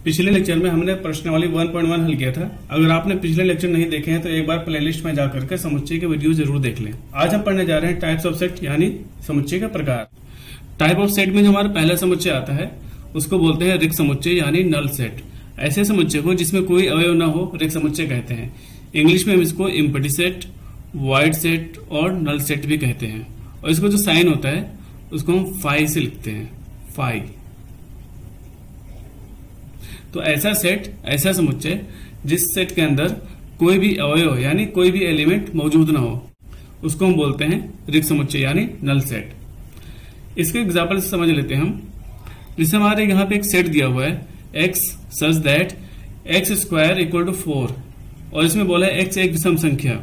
पिछले लेक्चर में हमने प्रश्नावली 1.1 हल किया था। अगर आपने पिछले लेक्चर नहीं देखे हैं तो एक बार प्लेलिस्ट में जाकर के समुच्चय के वीडियो जरूर देख लें। आज हम पढ़ने जा रहे हैं टाइप्स ऑफ सेट यानी समुच्चय का प्रकार। टाइप ऑफ सेट में जो हमारा पहला समुच्चय आता है उसको बोलते हैं रिक्त समुच्चय यानी नल सेट। ऐसे समुच्चय को जिसमें कोई अवयव न हो रिक्त समुच्चय कहते हैं। इंग्लिश में हम इसको एम्प्टी सेट, वॉइड सेट और नल सेट भी कहते हैं। और इसको जो साइन होता है उसको हम फाई से लिखते हैं, फाई। तो ऐसा सेट, ऐसा समुच्चय जिस सेट के अंदर कोई भी अवयव यानी कोई भी एलिमेंट मौजूद ना हो उसको हम बोलते हैं रिक्त समुच्चय यानी नल सेट। इसके एग्जाम्पल से समझ लेते हैं हम। जैसे हमारे यहाँ पे एक सेट दिया हुआ है x such that x square equal to 4 और इसमें बोला है x एक विषम संख्या।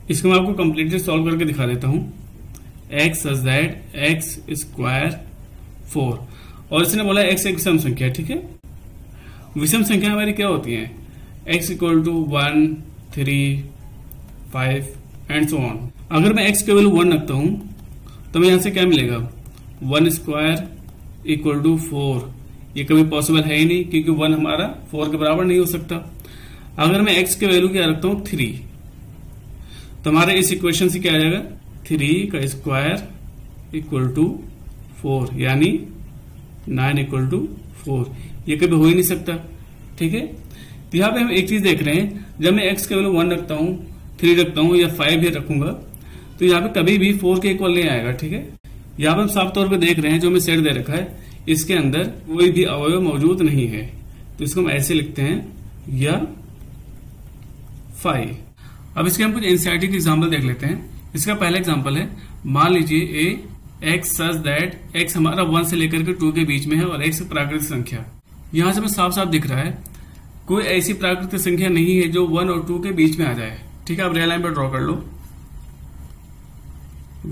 इसको मैं आपको कंप्लीटली सॉल्व करके दिखा देता हूँ। x such that x square 4 और इसने बोला है x एक विषम संख्या। ठीक है, विषम संख्या हमारी क्या होती है? x equal to 1, 3, 5 and so on. अगर मैं x के वैल्यू 1 रखता हूं तो मैं यहां से क्या मिलेगा? 1 स्क्वायर इक्वल टू 4। ये कभी पॉसिबल है ही नहीं क्योंकि 1 हमारा 4 के बराबर नहीं हो सकता। अगर मैं x के वैल्यू क्या रखता हूं 3 तो हमारे इस इक्वेशन से क्या आ जाएगा? 3 का स्क्वायर इक्वल टू 4 यानी 9 इक्वल टू 4। ये कभी हो ही नहीं सकता। ठीक है, तो यहाँ पे हम एक चीज देख रहे हैं, जब मैं x के वैल्यू 1 रखता हूँ, 3 रखता हूँ या 5 भी रखूंगा तो यहाँ पे कभी भी 4 के इक्वल नहीं आएगा। ठीक है, यहाँ पे हम साफ तौर पे देख रहे हैं जो हमें सेट दे रखा है इसके अंदर कोई भी अवयव मौजूद नहीं है, तो इसको हम ऐसे लिखते हैं या 5। अब इसके हम कुछ एनसीईआरटी के एग्जाम्पल देख लेते हैं। इसका पहला एग्जाम्पल है, मान लीजिए a x such that x हमारा 1 से लेकर के 2 के बीच में है और x प्राकृतिक संख्या। यहां से हमें साफ साफ दिख रहा है कोई ऐसी प्राकृतिक संख्या नहीं है जो 1 और 2 के बीच में आ जाए। ठीक है, आप रेल लाइन पर ड्रॉ कर लो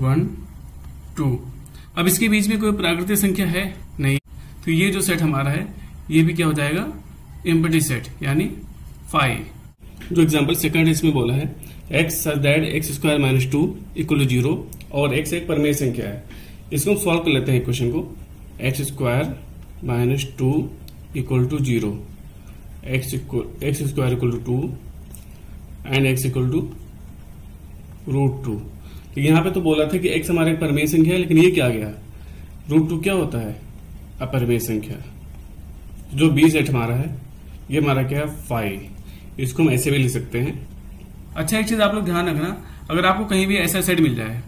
1, 2। अब इसके बीच में कोई प्राकृतिक संख्या है नहीं, तो ये जो सेट हमारा है ये भी क्या हो जाएगा? एम्प्टी सेट यानी 5। जो एग्जांपल सेकंड इसमें बोला है x such that x square minus 2 equal to 0 और x एक परिमेय संख्या है। इसको हम सॉल्व कर लेते हैं इक्वेशन को। x square minus 2 equal to 0, x square equal to 2 and x equal to √2। तो यहाँ पे तो बोला था कि x हमारे परिमेय संख्या है, लेकिन ये क्या आ गया? √2 क्या होता है? अपरिमेय संख्या। जो b सेट हमारा है ये हमारा क्या है? 5। इसको हम ऐसे भी लिख सकते हैं। अच्छा, एक चीज आप लोग ध्यान रखना, अगर आपको कहीं भी ऐसा सेट मिल जाए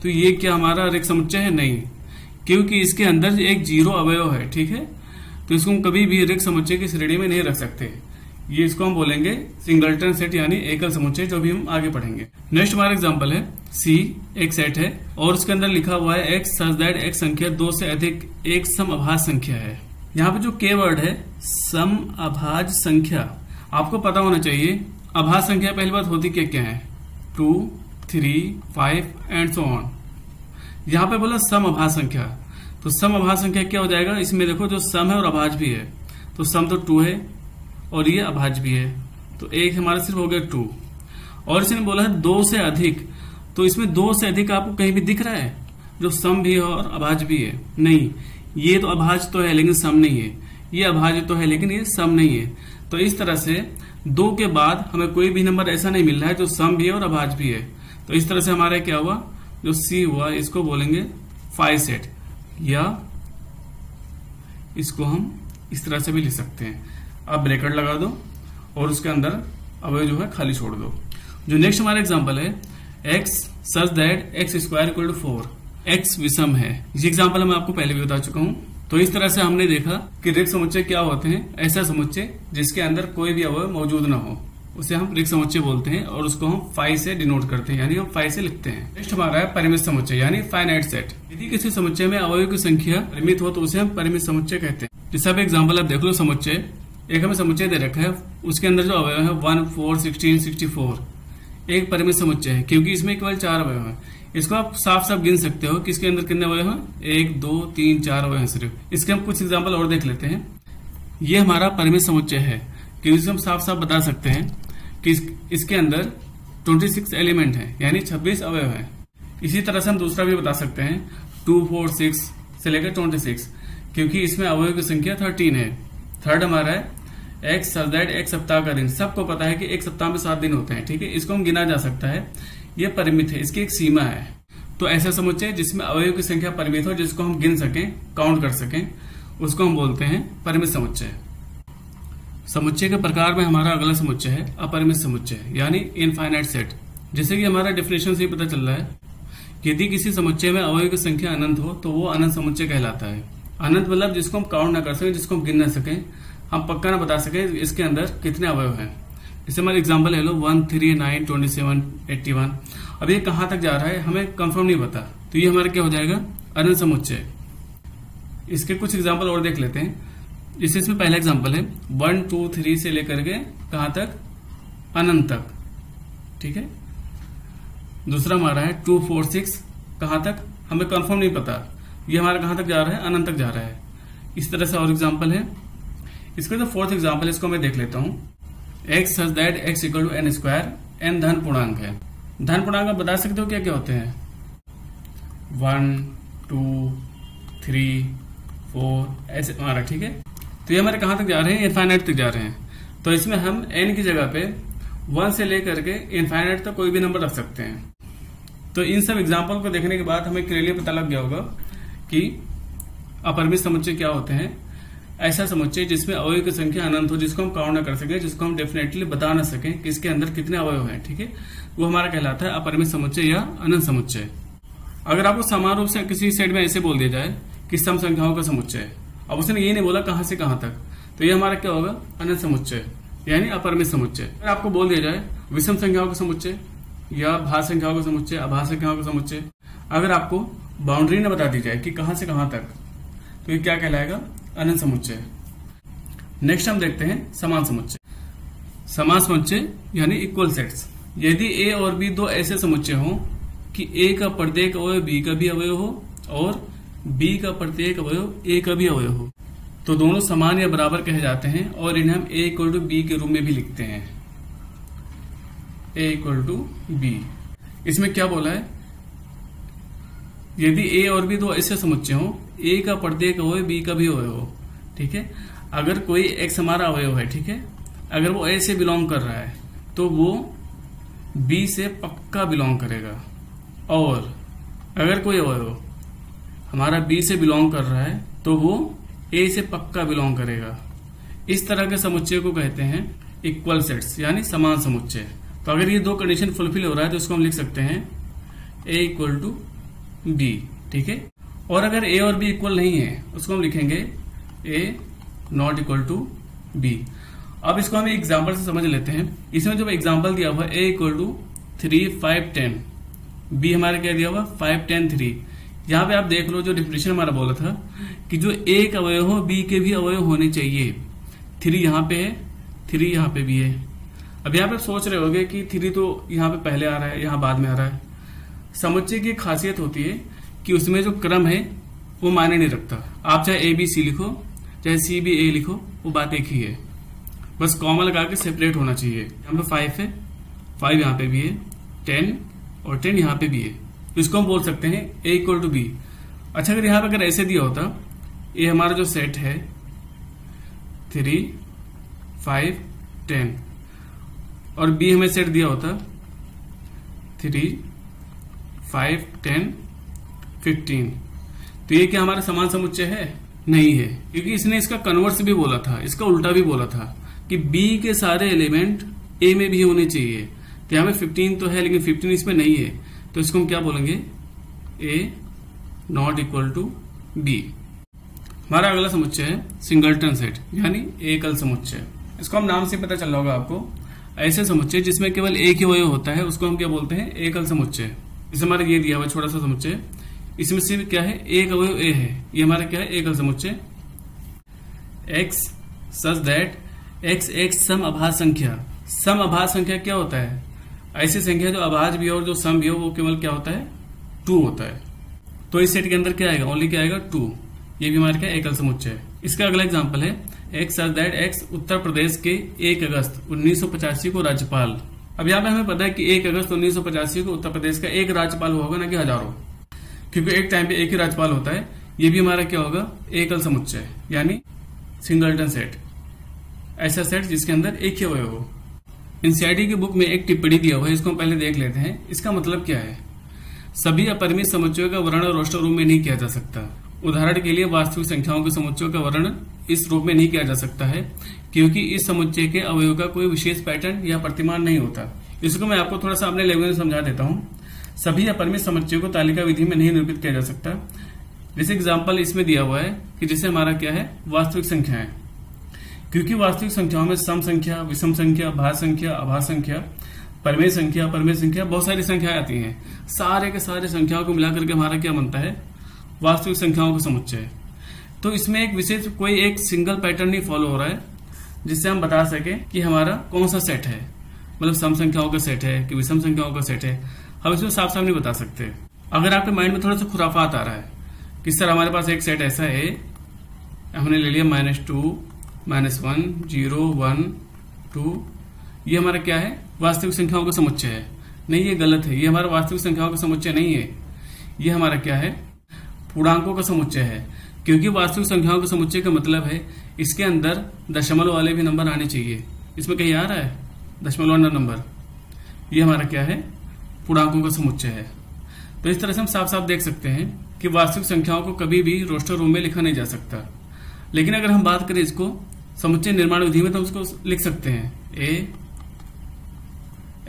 तो ये क्या हमारा रिक्त समुच्चय है? नहीं, क्योंकि इसके अंदर एक 0 अवयव है। ठीक है, तो इसको हम कभी भी रिक्त समुच्चय की श्रेणी में नहीं रख सकते। ये इसको हम बोलेंगे सिंगलटन सेट यानी एकल समुच्चय, जो भी हम आगे पढ़ेंगे। नेक्स्ट हमारा एग्जांपल है C एक सेट है और उसके अंदर लिखा हुआ है x सच दैट x संख्या 2 से अधिक एक समअभाज्य संख्या है। यहाँ पे जो K वर्ड है समअभाज्य संख्या, आपको पता होना चाहिए अभाज्य संख्या पहली बात होती क्या है? 2, 3, 5 एंड सो ऑन। यहाँ पे बोला समअभाज्य संख्या, तो समअभाज्य संख्या क्या हो जाएगा? इसमें देखो जो सम है और अभाज्य भी है, तो सम तो 2 है और ये अभाज्य भी है, तो एक हमारा सिर्फ हो गया 2। और इसने बोला है 2 से अधिक, तो इसमें 2 से अधिक आपको कहीं भी दिख रहा है जो सम भी है और अभाज्य भी है? नहीं, ये तो अभाज्य तो है लेकिन सम नहीं है, ये अभाज्य तो है लेकिन ये सम नहीं है। तो इस तरह से 2 के बाद हमें कोई भी नंबर ऐसा नहीं मिल रहा है जो सम भी है और अभाज्य भी है। तो इस तरह से हमारा क्या हुआ? जो C हुआ इसको बोलेंगे 5 सेट, या इसको हम इस तरह से भी लिख सकते हैं। अब ब्रैकेट लगा दो और उसके अंदर अवयव जो है खाली छोड़ दो। जो नेक्स्ट हमारा एग्जांपल है x such that x square equal to 4, x विषम है। ये एग्जांपल मैं आपको पहले भी बता चुका हूं। तो इस तरह से हमने देखा कि रिक्त समुच्चय क्या होते हैं? ऐसा समुच्चय जिसके अंदर कोई भी अवयव मौजूद ना हो उसे हम रिक्त समुच्चय बोलते हैं और उसको हम 5 से डिनोट करते हैं यानी हम 5 से लिखते हैं। नेक्स्ट हमारा है परिमित समुच्चय यानी फाइनाइट सेट। यदि किसी समुच्चय में अवयव की संख्या परिमित हो तो उसे हम परिमित समुच्चय कहते हैं। जैसे अब एग्जाम्पल आप देख लो, समुच्चय एक हमें समुच्चय दे रखा है, उसके अंदर जो अवयव है 1, 4, 16, 64 एक परिमित समुच्चय है क्योंकि इसमें केवल 4 अवयव है। इसको आप साफ साफ गिन सकते हो कि इसके अंदर कितने अवयव हैं? 1, 2, 3, 4 अवयव हैं सिर्फ। इसके हम कुछ एग्जाम्पल और देख लेते हैं। ये हमारा परिमित समुच्चय है क्योंकि इसको हम साफ साफ बता सकते हैं कि इसके अंदर 26 एलिमेंट है यानी 26 अवयव है। इसी तरह से हम दूसरा भी बता सकते हैं 2, 4, 6 से लेकर 26 क्योंकि इसमें अवयव की संख्या 13 है। थर्ड हमारा है एक्स सच दैट एक सप्ताह का दिन। सबको पता है कि एक सप्ताह में 7 दिन होते हैं, ठीक है, इसको हम गिना जा सकता है, ये परिमित है, इसकी एक सीमा है। तो ऐसा समुच्चय जिसमें अवयव की संख्या परिमित हो, जिसको हम गिन सकें, काउंट कर सकें, उसको हम बोलते हैं परिमित समुच्चय। समुच्चय के प्रकार में हमारा अगला समुच्चय है अपरिमित समुच्चय, यानी इनफाइनाइट सेट। जैसे कि हमारा डेफिनेशन से ही पता चल रहा है, यदि किसी समुच्चय में अवयव की संख्या अनंत हो तो वो अनंत समुच्चय कहलाता है। अनंत मतलब जिसको हम काउंट ना कर सकें, जिसको हम गिन ना सकें, हम पक्का ना बता सकें इसके अंदर कितने अवयव हैं। जैसे हमारा एग्जाम्पल ले लो 1, 3, 9, 27, 81। अब ये कहां तक जा रहा है हमें कंफर्म नहीं पता, तो ये हमारा क्या हो जाएगा, अनंत समुच्चय। इसके कुछ एग्जाम्पल और देख लेते हैं। जैसे इसमें पहला एग्जाम्पल है 1, 2, 3 से लेकर के कहां तक, अनंत तक, ठीक है। दूसरा हमारा है 2, 4, 6, कहां तक हमें कंफर्म नहीं पता, ये हमारा कहां तक जा रहा है, अनंत तक जा रहा है। इस तरह से और एग्जाम्पल है। इसका जो फोर्थ एग्जाम्पल है इसको मैं देख लेता हूं। X such that x equal to n square, n धन पूर्णांक है। धन पूर्णांक आप बता सकते हो क्या क्या होते हैं, 1, 2, 3, 4 ऐसे हमारा, ठीक है। तो ये हमारे कहां तक जा रहे हैं, इनफाइनाइट तक जा रहे हैं। तो इसमें हम एन की जगह पे 1 से लेकर के इनफाइनाइट तक कोई भी नंबर रख सकते हैं। तो इन सब एग्जाम्पल को देखने के बाद हमें क्लियरली पता लग गया होगा कि अपरिमित समुच्चय क्या होते हैं। ऐसा समुच्चय जिसमें अवयव की संख्या अनंत हो, जिसको हम काउंट न कर सके, जिसको हम डेफिनेटली बता ना सकें कि इसके अंदर कितने अवयव हैं, ठीक है, वो हमारा कहलाता है अपरिमित समुच्चय या अनंत समुच्चय। अगर आपको समान रूप से किसी सेट में ऐसे बोल दिया जाए कि सम संख्याओं का समुच्चय, अब उसने ये नहीं बोला कहां से कहां तक, तो ये हमारा क्या होगा, अनंत समुच्चय यानी अपरिमित समुच्चय। अगर आपको बोल दिया जाए विषम संख्याओं का समुच्चय या भाज्य संख्याओं का समुच्चय, अभाज्य संख्याओं का समुच्चय, अगर आपको बाउंड्री न बता दी जाए कि कहां से कहां तक, तो ये क्या कहलाएगा, अनंत समुच्चय। नेक्स्ट हम देखते हैं समान समुच्चय। समान समुच्चय यानी इक्वल सेट्स। यदि ए और बी दो ऐसे समुच्चय हों कि ए का प्रत्येक अवयव बी का भी अवयव हो और बी का प्रत्येक अवयव ए का भी अवयव हो, तो दोनों समान या बराबर कहे जाते हैं और इन्हें हम ए इक्वल टू बी के रूप में भी लिखते हैं, ए इक्वल टू बी। इसमें क्या बोला है, यदि ए और बी दो ऐसे समुच्चय हो, ए का प्रत्येक अवयव बी का भी अवयव हो, ठीक है। अगर कोई एक्स हमारा अवयव है, ठीक है, अगर वो ए से बिलोंग कर रहा है तो वो बी से पक्का बिलोंग करेगा, और अगर कोई अवयव हमारा बी से बिलोंग कर रहा है तो वो ए से पक्का बिलोंग करेगा। इस तरह के समुच्चय को कहते हैं इक्वल सेट्स यानी समान समुच्चय। तो अगर ये दो कंडीशन फुलफिल हो रहा है तो इसको हम लिख सकते हैं ए इक्वल टू बी, ठीक है। और अगर ए और बी इक्वल नहीं है उसको हम लिखेंगे ए नॉट इक्वल टू बी। अब इसको हम एग्जाम्पल से समझ लेते हैं। इसमें जो एग्जाम्पल दिया हुआ ए इक्वल टू 3, 5, 10, बी हमारा क्या दिया हुआ 5, 10, 3। यहाँ पे आप देख लो जो डिफिनेशन हमारा बोला था कि जो एक अवयव हो बी के भी अवयव होने चाहिए। 3 यहाँ पे है, 3 यहाँ पे भी है। अब यहाँ पे सोच रहे होगे कि 3 तो यहाँ पे पहले आ रहा है, यहाँ बाद में आ रहा है। समुच्चय की खासियत होती है कि उसमें जो क्रम है वो मायने नहीं रखता। आप चाहे ए बी सी लिखो, चाहे सी बी ए लिखो, वो बात एक ही है, बस कॉमा लगा के सेपरेट होना चाहिए। यहाँ पे 5 है, 5 यहाँ पे भी है, 10 और 10 यहाँ पे भी है, तो इसको हम बोल सकते हैं ए इक्वल टू बी। अच्छा, अगर यहाँ पे अगर ऐसे दिया होता, ये हमारा जो सेट है 3, 5, 10 और बी हमें सेट दिया होता 3, 5, 10, 15, तो ये क्या हमारा समान समुच्चय है? नहीं है, क्योंकि इसने इसका कन्वर्स भी बोला था, इसका उल्टा भी बोला था कि बी के सारे एलिमेंट ए में भी होने चाहिए। तो यहाँ पे 15 तो है लेकिन 15 इसमें नहीं है, तो इसको हम क्या बोलेंगे ए नॉट इक्वल टू बी। हमारा अगला समुच्चय है सिंगलटन सेट यानी एकल समुच्चय। इसको हम नाम से पता चल रहा होगा आपको। ऐसे समुच्चय जिसमें केवल एक ही अवयव होता है उसको हम क्या बोलते हैं? एकल समुच्चय। जैसे हमारा ये दिया हुआ छोटा सा समुच्चय, इसमें सिर्फ क्या है? एक अवयव ए है, ये हमारा क्या है? एकल समुच्चय। एक्स सच दैट एक्स एक सम अभाज्य संख्या। सम अभाज्य संख्या क्या होता है? ऐसी संख्या जो अभाज्य भी हो और जो सम भी हो वो केवल क्या होता है? 2 होता है। तो इस सेट के अंदर क्या आएगा? ओनली क्या आएगा? 2। ये भी हमारा क्या एकल समुच्चय है। इसका अगला एग्जांपल है x such that x Uttar Pradesh के 1 अगस्त 1985 को राज्यपाल। अब यहाँ पे हमें पता है कि 1 अगस्त 1985 को उत्तर प्रदेश का एक राज्यपाल हुआ होगा, ना कि हजारों, क्योंकि एक टाइम पे एक ही राज्यपाल होता है। ये भी हमारा क्या होगा? एकल समुच्चय यानी सिंगलटन सेट। ऐसा सेट जिसके अंदर एक ही अवयव हो। एनसीईआरटी की बुक में एक टिप्पणी दिया हुआ है, इसको हम पहले देख लेते हैं। इसका मतलब क्या है? सभी अपरिमित समुच्चयों का वर्णन रोस्टर रूप में नहीं किया जा सकता। उदाहरण के लिए वास्तविक संख्याओं के समुच्चयों का वर्णन इस रूप में नहीं किया जा सकता है, क्योंकि इस समुच्चय के अवयव का कोई विशेष पैटर्न या प्रतिमान नहीं होता। इसको मैं आपको थोड़ा सा अपने लैंग्वेज में समझा देता हूँ। सभी अपरिमित समुच्चयों को तालिका विधि में नहीं निरूपित किया जा सकता। जैसे एग्जाम्पल इसमें दिया हुआ है कि जैसे हमारा क्या है, वास्तविक संख्या है। क्योंकि वास्तविक संख्याओं में सम संख्या, विषम संख्या, भाज्य संख्या, अभाज्य संख्या, परमेय संख्या, बहुत सारी संख्याएं आती हैं। सारे के सारे संख्याओं को मिलाकर के हमारा क्या बनता है? वास्तविक संख्याओं का समुच्चय। तो इसमें एक विशेष कोई एक सिंगल पैटर्न नहीं फॉलो हो रहा है जिससे हम बता सके कि हमारा कौन सा सेट है, मतलब सम संख्याओं का सेट है कि विषम संख्याओं का सेट है। हम इसमें साफ साफ नहीं बता सकते। अगर आपके माइंड में थोड़ा सा खुराफात आ रहा है कि सर हमारे पास एक सेट ऐसा है, हमने ले लिया -2, -1, 0, 1, 2, ये हमारा क्या है? वास्तविक संख्याओं का समुच्चय है। नहीं, ये गलत है। ये हमारा वास्तविक संख्याओं का समुच्चय नहीं है। ये हमारा क्या है? पूर्णांकों का समुच्चय है। क्योंकि वास्तविक संख्याओं के समुच्चय का मतलब है इसके अंदर दशमलव वाले भी नंबर आने चाहिए। इसमें कहीं आ रहा है दशमलव नंबर? ये हमारा क्या है? पूर्णांकों का समुच्चय है। तो इस तरह से हम साफ साफ देख सकते हैं कि वास्तविक संख्याओं को कभी भी रोस्टर रूप में लिखा नहीं जा सकता। लेकिन अगर हम बात करें इसको समुच्चय निर्माण विधि में, तो हम उसको लिख सकते हैं ए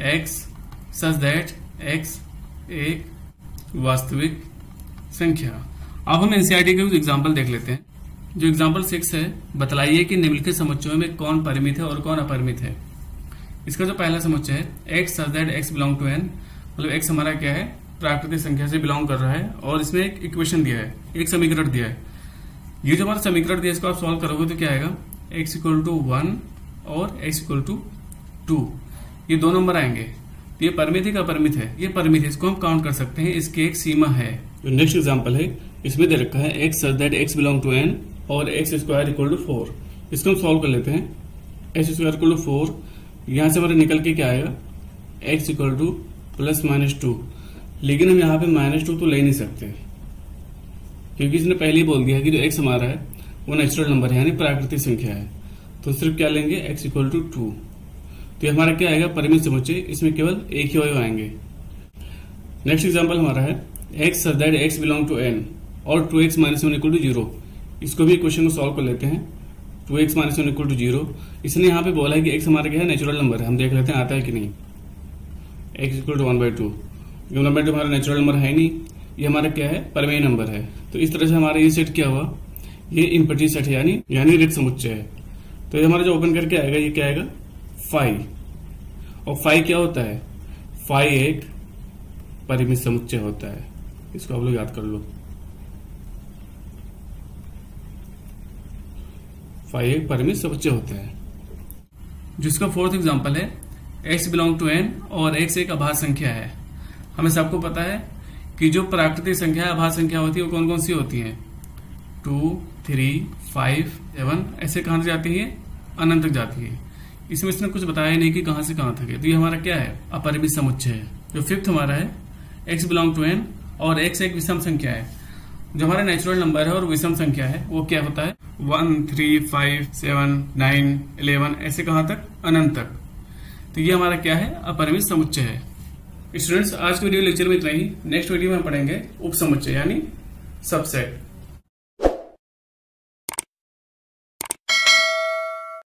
एक्स सच दैट एक्स एक वास्तविक संख्या। अब हम एनसीईआरटी के कुछ एग्जाम्पल देख लेते हैं। जो एग्जाम्पल 6 है, बतलाइए कि निम्नलिखित समुच्चयों में कौन परिमित है और कौन अपरिमित है। इसका जो पहला समुच्चय है x such that x belong to n, मतलब एक्स हमारा क्या है? प्राकृतिक संख्या से बिलोंग कर रहा है। और इसमें एक इक्वेशन दिया है, एक समीकरण दिया है। ये जो हमारा समीकरण दिया है इसको आप सॉल्व करोगे तो क्या आएगा? x = 1 और x = 2, ये दो नंबर आएंगे। ये परिमित है कि अपरिमित है? ये परिमित है। इसको हम काउंट कर सकते हैं, इसकी एक सीमा है। जो नेक्स्ट एग्जांपल है इसमें दे रखा है x such that x belong to n और x² = 4। इसको हम सॉल्व कर लेते हैं। x² = 4, यहां से हमारे निकल के क्या आएगा? x = +-2। लेकिन हम यहाँ पे -2 तो ले नहीं सकते, क्योंकि इसने पहले ही बोल दिया कि जो x हमारा है वो नेचुरल नंबर है, यानी प्राकृतिक संख्या है। तो सिर्फ क्या लेंगे? x = 2। तो ये हमारा क्या आएगा? परिमित समुच्चय। इसमें केवल एक ही अवयव आएंगे। नेक्स्ट एग्जांपल हमारा है x such that x belong to n और 2x - 1 = 0। इसको भी क्वेश्चन को सॉल्व कर लेते हैं। 2x - 1 = 0। इसने यहाँ पे बोला है कि x हमारा क्या है? नेचुरल नंबर है। हम देख लेते हैं आता है कि नहीं। x = 1/2, जो नंबर जो हमारा नेचुरल नंबर है नहीं, ये हमारा क्या है? परिमेय नंबर है। तो इस तरह से हमारा ये सेट क्या हुआ? ये इम्पटी सेट है, यानी रिक्त समुच्चय है। तो ये हमारा जो ओपन करके आएगा ये क्या आएगा? 5। और 5 क्या होता है? 5 एक परिमित समुच्चय होता है। इसको आप लोग याद कर लो। 5 एक परिमित समुच्चय होता है। जिसका फोर्थ एग्जांपल है x बिलोंग टू n और x एक अभाज्य संख्या है। हमें सबको पता है कि जो प्राकृतिक संख्या अभाज्य संख्या होती है वो कौन कौन सी होती हैं? 2, 3, 5, 7, ऐसे कहां तक जाती है? अनंत तक जाती है। इसमें इसने कुछ बताया ही नहीं कि कहां से कहां तक है। तो ये हमारा क्या है? अपरिमित समुच्चय है। जो फिफ्थ हमारा है x बिलोंग टू n और x एक विषम संख्या है। जो हमारा नेचुरल नंबर है और विषम संख्या है वो क्या होता है? 1, 3, 5, 7, 9, 11, ऐसे कहां तक? अनंत तक। तो ये हमारा क्या है? अपरिमित समुच्चय है। स्टूडेंट्स, आज के वीडियो लेक्चर में इतना ही। नेक्स्ट वीडियो में हम पढ़ेंगे उप समुच्चय यानी सबसेट।